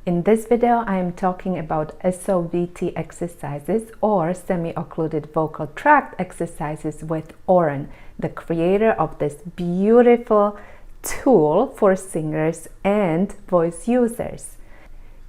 In this video, I am talking about SOVT exercises or semi-occluded vocal tract exercises with Oren, the creator of this beautiful tool for singers and voice users.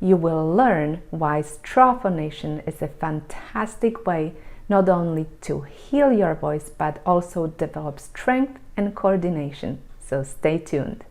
You will learn why straw phonation is a fantastic way not only to heal your voice but also develop strength and coordination. So stay tuned.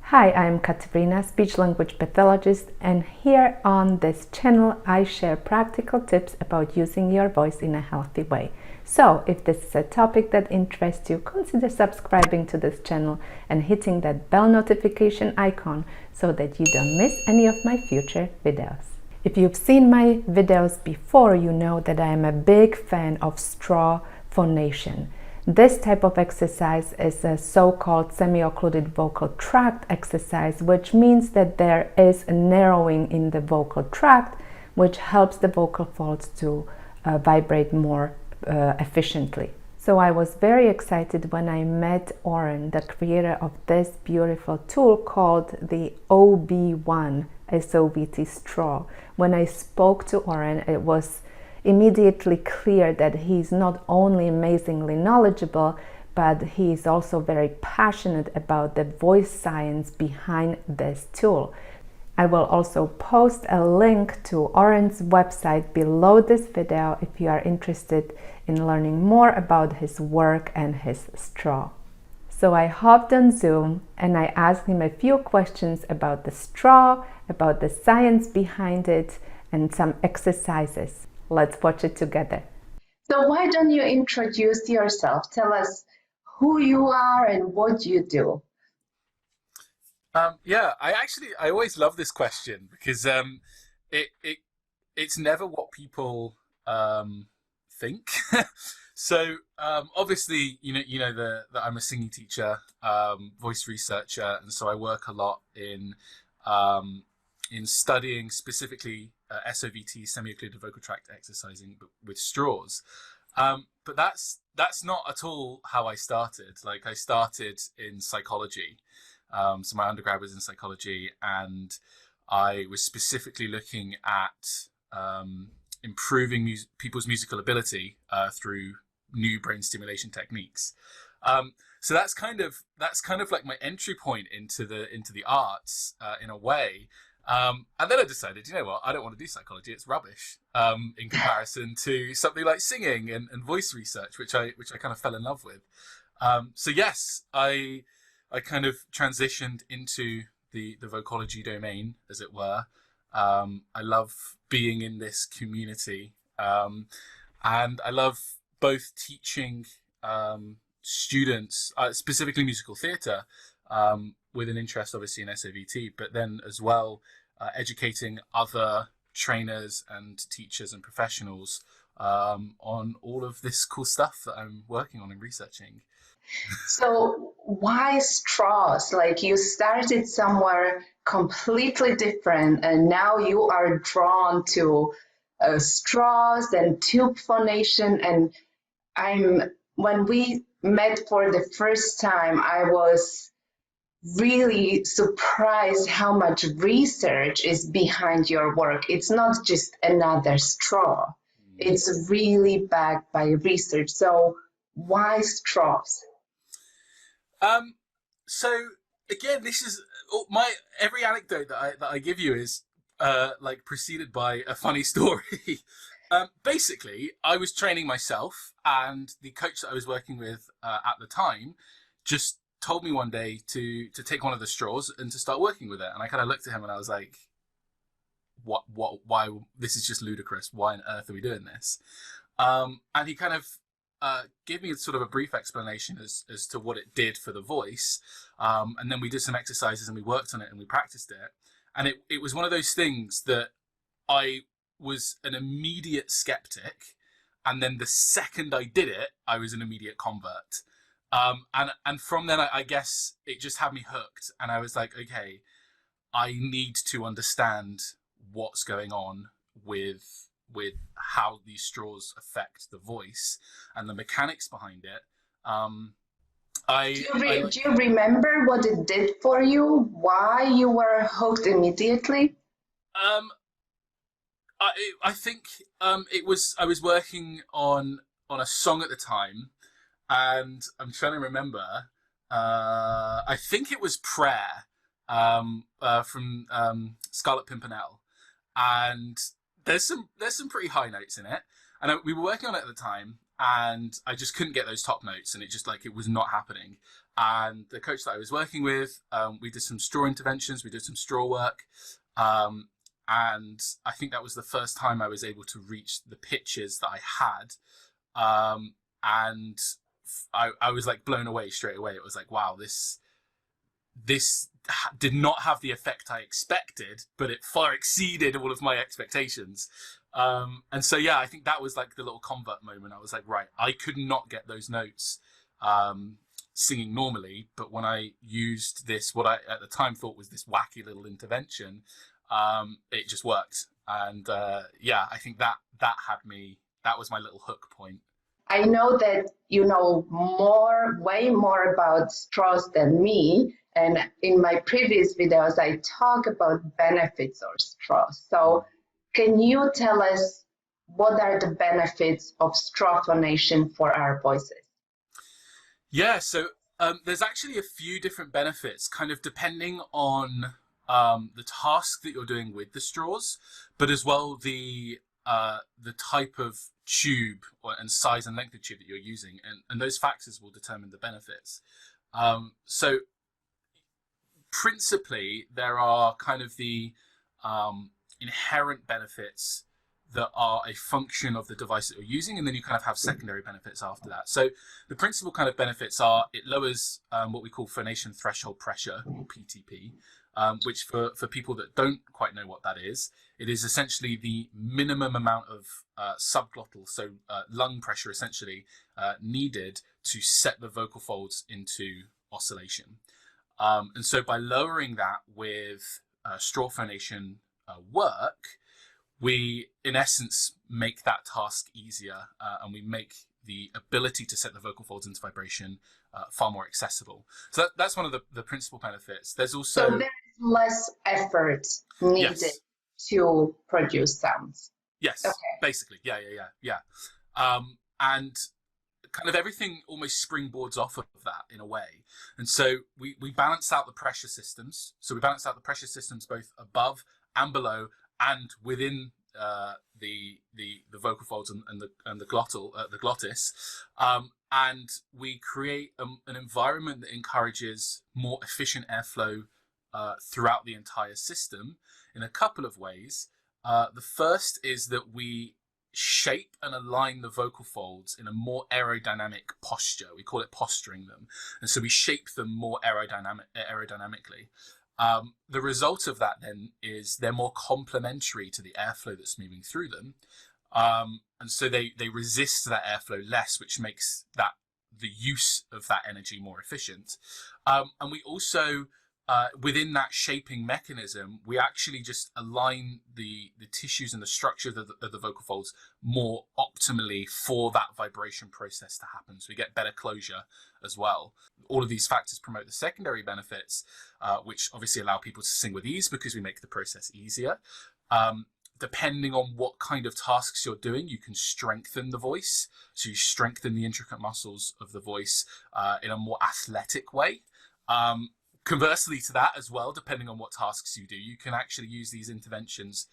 Hi, I'm Katarina, speech-language pathologist, and here on this channel I share practical tips about using your voice in a healthy way. So if this is a topic that interests you, consider subscribing to this channel and hitting that bell notification icon so that you don't miss any of my future videos. If you've seen my videos before, you know that I am a big fan of straw phonation. This type of exercise is a so-called semi-occluded vocal tract exercise, which means that there is a narrowing in the vocal tract, which helps the vocal folds to vibrate more efficiently. So I was very excited when I met Oren, the creator of this beautiful tool called the OB1 SOVT straw. When I spoke to Oren, it was immediately clear that he's not only amazingly knowledgeable, but he's also very passionate about the voice science behind this tool. I will also post a link to Oren's website below this video if you are interested in learning more about his work and his straw. So I hopped on Zoom and I asked him a few questions about the straw, about the science behind it, and some exercises. Let's watch it together. So why don't you introduce yourself? Tell us who you are and what you do. Yeah, I always love this question because it's never what people think. So obviously, you know that I'm a singing teacher, voice researcher, and so I work a lot in studying specifically SOVT, semi-occluded vocal tract exercising with straws. But that's not at all how I started. Like, I started in psychology. So my undergrad was in psychology, and I was specifically looking at improving people's musical ability through new brain stimulation techniques. So that's kind of like my entry point into the arts in a way. And then I decided, you know what, I don't want to do psychology. It's rubbish in comparison to something like singing and voice research, which I kind of fell in love with. So yes, I kind of transitioned into the vocology domain, as it were. I love being in this community, and I love both teaching students, specifically musical theatre, with an interest obviously in SOVT, but then as well educating other trainers and teachers and professionals on all of this cool stuff that I'm working on and researching. So why straws? Like, you started somewhere completely different and now you are drawn to straws and tube phonation. And when we met for the first time, I was really surprised how much research is behind your work. It's not just another straw. It's really backed by research. So why straws? So again, this is every anecdote that I give you is like preceded by a funny story. Basically, I was training myself, and the coach that I was working with at the time just told me one day to take one of the straws and to start working with it. And I kind of looked at him and I was like, why? This is just ludicrous. Why on earth are we doing this? And he kind of gave me sort of a brief explanation as to what it did for the voice. And then we did some exercises and we worked on it and we practiced it. And it was one of those things that I was an immediate skeptic. And then the second I did it, I was an immediate convert. And from then, I guess it just had me hooked. And I was like, okay, I need to understand what's going on with with how these straws affect the voice and the mechanics behind it. Do you remember what it did for you? Why you were hooked immediately? I think it was, I was working on a song at the time, and I'm trying to remember. I think it was Prayer from Scarlet Pimpernel, and there's some pretty high notes in it, and we were working on it at the time, and I just couldn't get those top notes, and it was not happening. And the coach that I was working with, we did some straw interventions, we did some straw work, and I think that was the first time I was able to reach the pitches that I had, and I was like blown away straight away. It was like, wow, this did not have the effect I expected, but it far exceeded all of my expectations. And so, yeah, I think that was like the little convert moment. I was like, right, I could not get those notes singing normally, but when I used this, what I at the time thought was this wacky little intervention, it just worked. And yeah, I think that was my little hook point. I know that you know way more about straws than me. And in my previous videos, I talk about benefits of straws. So can you tell us what are the benefits of straw phonation for our voices? Yeah, so there's actually a few different benefits, kind of depending on the task that you're doing with the straws, but as well the type of tube and size and length of tube that you're using, and those factors will determine the benefits. So principally, there are kind of the inherent benefits that are a function of the device that you're using, and then you kind of have secondary benefits after that. So the principal kind of benefits are it lowers what we call phonation threshold pressure, or PTP, which for people that don't quite know what that is, it is essentially the minimum amount of subglottal, so lung pressure essentially, needed to set the vocal folds into oscillation. And so by lowering that with straw phonation work, we in essence make that task easier, and we make the ability to set the vocal folds into vibration far more accessible. So that's one of the principal benefits. There's also... So there's less effort needed to produce sounds. Yes, okay. Basically, yeah. And kind of everything almost springboards off of that in a way. And so we balance out the pressure systems. So we balance out the pressure systems both above and below and within the vocal folds and the glottis, and we create an environment that encourages more efficient airflow throughout the entire system in a couple of ways. The first is that we shape and align the vocal folds in a more aerodynamic posture. We call it posturing them, and so we shape them more aerodynamically. The result of that then is they're more complementary to the airflow that's moving through them, and so they resist that airflow less, which makes the use of that energy more efficient. And we also within that shaping mechanism, we actually just align the tissues and the structure of the vocal folds more optimally for that vibration process to happen. So we get better closure as well. All of these factors promote the secondary benefits, which obviously allow people to sing with ease because we make the process easier. Depending on what kind of tasks you're doing, you can strengthen the voice. So you strengthen the intricate muscles of the voice in a more athletic way. Conversely to that as well, depending on what tasks you do, you can actually use these interventions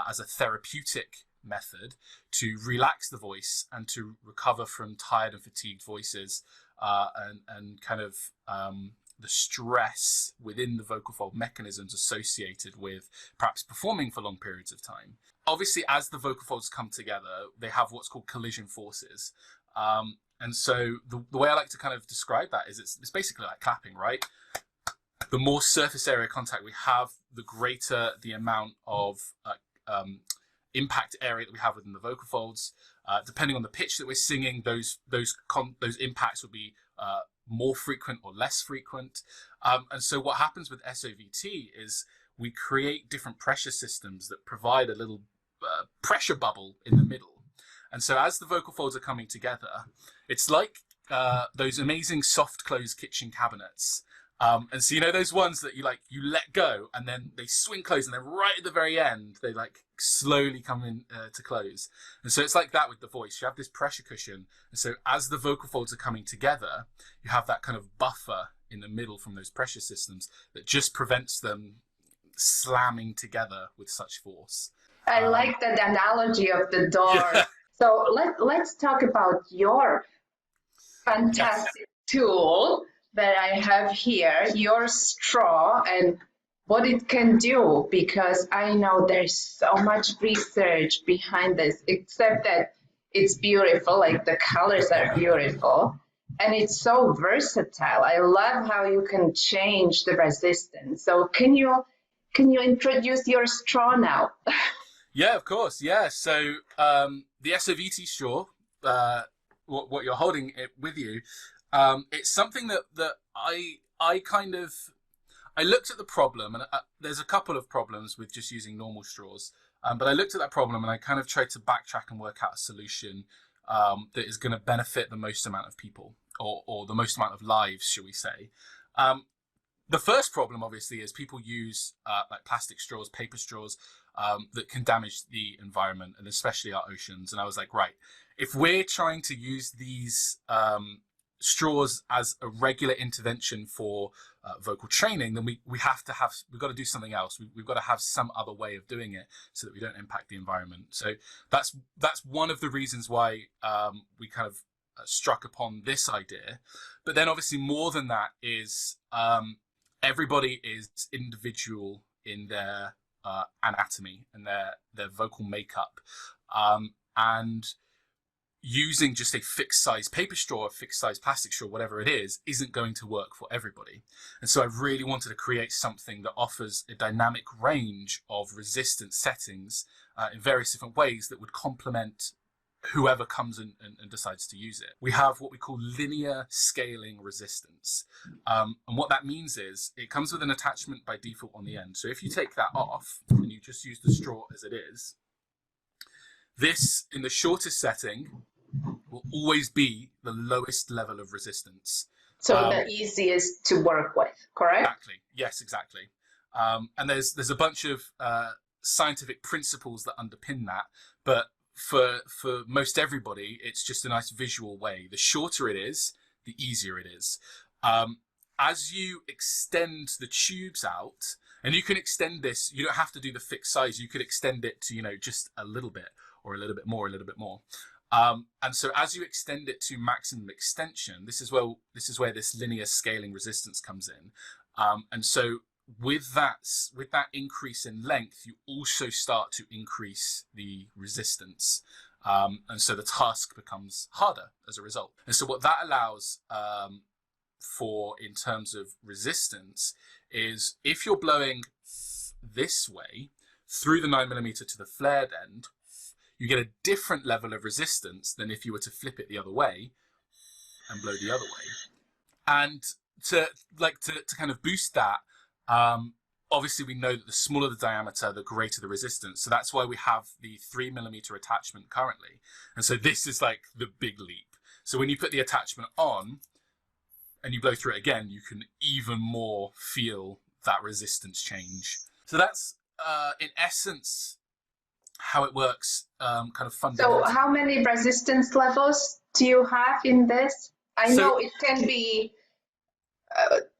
as a therapeutic method to relax the voice and to recover from tired and fatigued voices, and kind of the stress within the vocal fold mechanisms associated with perhaps performing for long periods of time. Obviously, as the vocal folds come together, they have what's called collision forces. And so the way I like to kind of describe that is it's basically like clapping, right? The more surface area contact we have, the greater the amount of impact area that we have within the vocal folds. Depending on the pitch that we're singing, those impacts will be more frequent or less frequent. And so what happens with SOVT is we create different pressure systems that provide a little pressure bubble in the middle. And so as the vocal folds are coming together, it's like those amazing soft close kitchen cabinets. And so, you know, those ones that you let go and then they swing close, and then right at the very end, they like slowly come in to close. And so it's like that with the voice. You have this pressure cushion. And so as the vocal folds are coming together, you have that kind of buffer in the middle from those pressure systems that just prevents them slamming together with such force. I like that analogy of the door. Yeah. So let's talk about your fantastic tool that I have here, your straw, and what it can do, because I know there's so much research behind this, except that it's beautiful, like the colors are beautiful, and it's so versatile. I love how you can change the resistance. So can you introduce your straw now? Yeah, of course. Yeah. So the SOVT straw, what you're holding it with you, it's something that I looked at the problem, and there's a couple of problems with just using normal straws. But I looked at that problem and I kind of tried to backtrack and work out a solution that is going to benefit the most amount of people, or the most amount of lives, shall we say. The first problem, obviously, is people use like plastic straws, paper straws, that can damage the environment, and especially our oceans. And I was like, right, if we're trying to use these straws as a regular intervention for vocal training, then we've got to do something else. We've got to have some other way of doing it so that we don't impact the environment. So that's one of the reasons why we kind of struck upon this idea. But then obviously more than that is everybody is individual in their anatomy and their vocal makeup, and using just a fixed size paper straw, a fixed size plastic straw, whatever it is, isn't going to work for everybody. And so I really wanted to create something that offers a dynamic range of resistance settings in various different ways that would complement whoever comes and decides to use it. We have what we call linear scaling resistance. And what that means is it comes with an attachment by default on the end. So if you take that off and you just use the straw as it is, this, in the shortest setting, will always be the lowest level of resistance. So the easiest to work with, correct? Exactly. Yes, exactly. And there's a bunch of scientific principles that underpin that, but for most everybody, it's just a nice visual way. The shorter it is, the easier it is. As you extend the tubes out, and you can extend this, you don't have to do the fixed size. You could extend it to, just a little bit, or a little bit more, a little bit more. And so as you extend it to maximum extension, this is where this linear scaling resistance comes in. And so with that increase in length, you also start to increase the resistance. And so the task becomes harder as a result. And so what that allows for in terms of resistance is if you're blowing this way through the 9mm to the flared end, you get a different level of resistance than if you were to flip it the other way and blow the other way. And to kind of boost that, obviously we know that the smaller the diameter, the greater the resistance. So that's why we have the 3mm attachment currently. And so this is like the big leap. So when you put the attachment on and you blow through it again, you can even more feel that resistance change. So that's in essence how it works, kind of fundamentally. So how many resistance levels do you have in this? I know it can be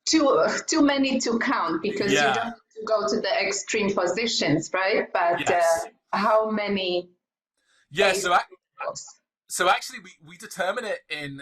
too many to count, because you don't have to go to the extreme positions, right? But yes. How many? Yeah, so actually we determine it in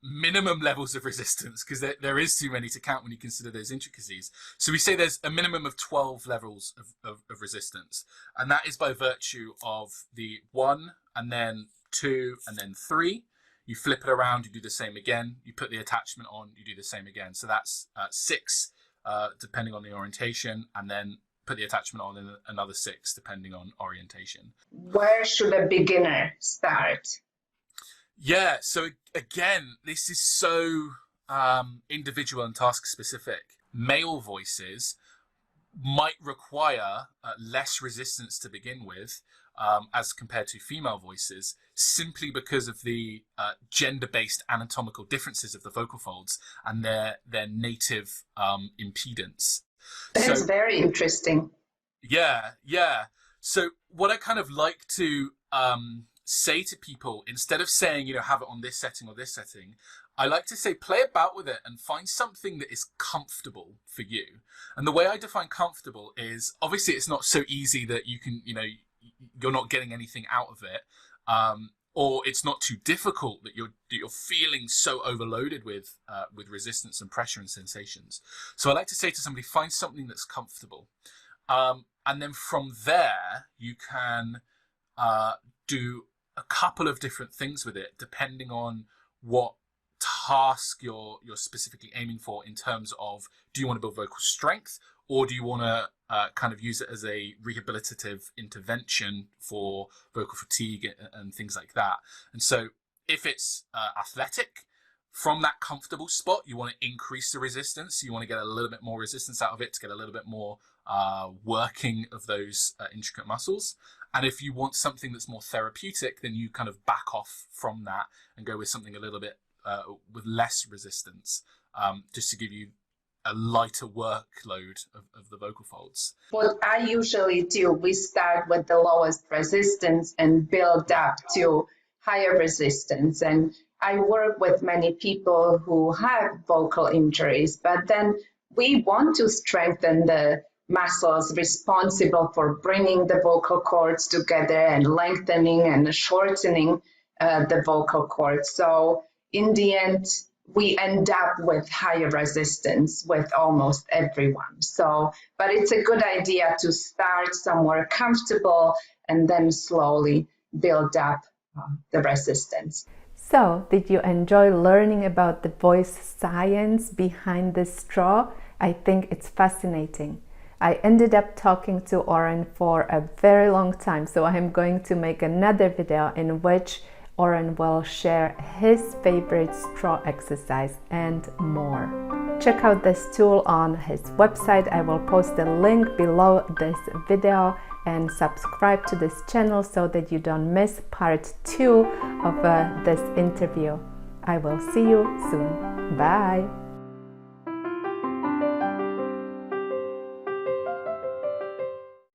minimum levels of resistance, because there is too many to count when you consider those intricacies. So we say there's a minimum of 12 levels of resistance, and that is by virtue of the 1 and then 2 and then 3. You flip it around, you do the same again. You put the attachment on, you do the same again. So that's 6, depending on the orientation, and then put the attachment on and another 6, depending on orientation. Where should a beginner start? Yeah, so again, this is so individual and task specific. Male voices might require less resistance to begin with, as compared to female voices, simply because of the gender-based anatomical differences of the vocal folds and their native impedance. That's very interesting. Yeah. So what I kind of like to say to people, instead of saying, have it on this setting or this setting, I like to say, play about with it and find something that is comfortable for you. And the way I define comfortable is, obviously it's not so easy that you can, you're not getting anything out of it. Or it's not too difficult that you're feeling so overloaded with resistance and pressure and sensations. So I like to say to somebody, find something that's comfortable. And then from there, you can do a couple of different things with it, depending on what task you're specifically aiming for, in terms of, do you want to build vocal strength, or do you want to kind of use it as a rehabilitative intervention for vocal fatigue and things like that. And so if it's athletic, from that comfortable spot, you want to increase the resistance. You want to get a little bit more resistance out of it to get a little bit more working of those intricate muscles. And if you want something that's more therapeutic, then you kind of back off from that and go with something a little bit with less resistance, just to give you a lighter workload of the vocal folds. What I usually do, we start with the lowest resistance and build up to higher resistance. And I work with many people who have vocal injuries, but then we want to strengthen the muscles responsible for bringing the vocal cords together and lengthening and shortening the vocal cords. So in the end, we end up with higher resistance with almost everyone. So, but it's a good idea to start somewhere comfortable and then slowly build up the resistance. So, did you enjoy learning about the voice science behind this straw? I think it's fascinating. I ended up talking to Oren for a very long time, so I'm going to make another video in which Oren will share his favorite straw exercise and more. Check out this tool on his website. I will post the link below this video, and subscribe to this channel so that you don't miss part 2 of this interview. I will see you soon. Bye!